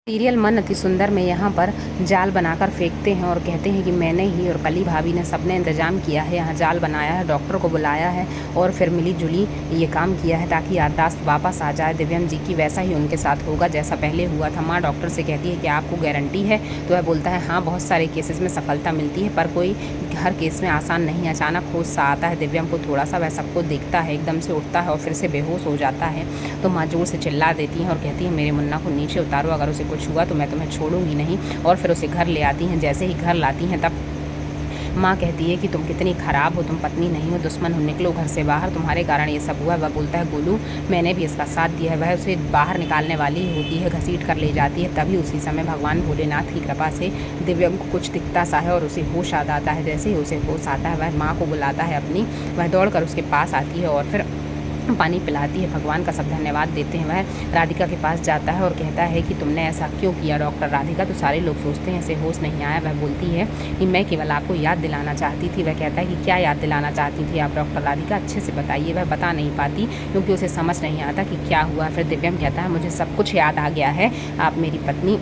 Serial मन अति सुंदर में यहाँ पर जाल बनाकर फेंकते हैं और कहते हैं कि मैंने ही और कली भाभी ने सबने इंतजाम किया है, यहाँ जाल बनाया है, डॉक्टर को बुलाया है और फिर मिली जुली ये काम किया है ताकि याददाश्त वापस आ जाए दिव्यम जी की। वैसा ही उनके साथ होगा जैसा पहले हुआ था। माँ डॉक्टर से कहती है कि आपको गारंटी है, तो वह बोलता है हाँ, बहुत सारे केसेस में सफलता मिलती है पर कोई हर केस में आसान नहीं। अचानक होश सा आता है दिव्यम को, थोड़ा सा वह सबको देखता है, एकदम से उठता है और फिर से बेहोश हो जाता है। तो माँ जोर से चिल्ला देती हैं और कहती है मेरे मुन्ना को नीचे उतारो, अगर उसे कुछ हुआ तो मैं तुम्हें छोड़ूंगी नहीं। और फिर उसे घर ले आती हैं। जैसे ही घर लाती हैं तब माँ कहती है कि तुम कितनी खराब हो, तुम पत्नी नहीं हो, दुश्मन हो, निकलो घर से बाहर, तुम्हारे कारण ये सब हुआ। वह बोलता है गोलू मैंने भी इसका साथ दिया है। वह उसे बाहर निकालने वाली होती है, घसीट कर ले जाती है। तभी उसी समय भगवान भोलेनाथ की कृपा से दिव्यम को कुछ दिखता सा है और उसे होश आ जाता है। जैसे ही उसे होश आता है वह माँ को बुलाता है अपनी, वह दौड़ कर उसके पास आती है और फिर पानी पिलाती है। भगवान का सब धन्यवाद देते हैं। वह राधिका के पास जाता है और कहता है कि तुमने ऐसा क्यों किया डॉक्टर राधिका। तो सारे लोग सोचते हैं इसे होश नहीं आया। वह बोलती है कि मैं केवल आपको याद दिलाना चाहती थी। वह कहता है कि क्या याद दिलाना चाहती थी आप डॉक्टर राधिका, अच्छे से बताइए। वह बता नहीं पाती क्योंकि उसे समझ नहीं आता कि क्या हुआ। फिर दिव्यम कहता है मुझे सब कुछ याद आ गया है, आप मेरी पत्नी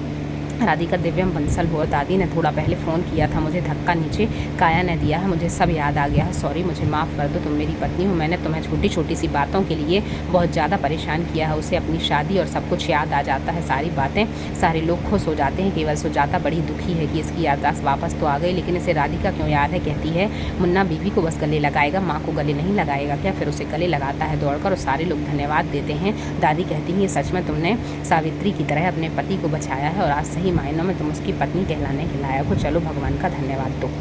राधिका दिव्यम बंसल हो, दादी ने थोड़ा पहले फ़ोन किया था, मुझे धक्का नीचे काया ने दिया है, मुझे सब याद आ गया है, सॉरी मुझे माफ़ कर दो, तुम मेरी पत्नी हो। मैंने तुम्हें छोटी छोटी सी बातों के लिए बहुत ज़्यादा परेशान किया है। उसे अपनी शादी और सब कुछ याद आ जाता है, सारी बातें, सारे लोग खुश हो जाते हैं। केवल सुजाता बड़ी दुखी है कि इसकी याददाश्त वापस तो आ गई, लेकिन इसे राधिका क्यों याद है। कहती है मुन्ना बीवी को बस गले लगाएगा, माँ को गले नहीं लगाएगा क्या। फिर उसे गले लगाता है दौड़कर और सारे लोग धन्यवाद देते हैं। दादी कहती हैं सच में तुमने सावित्री की तरह अपने पति को बचाया है और आज सही मायनों में तुम उसकी पत्नी कहलाने के लायक हो। चलो भगवान का धन्यवाद दो।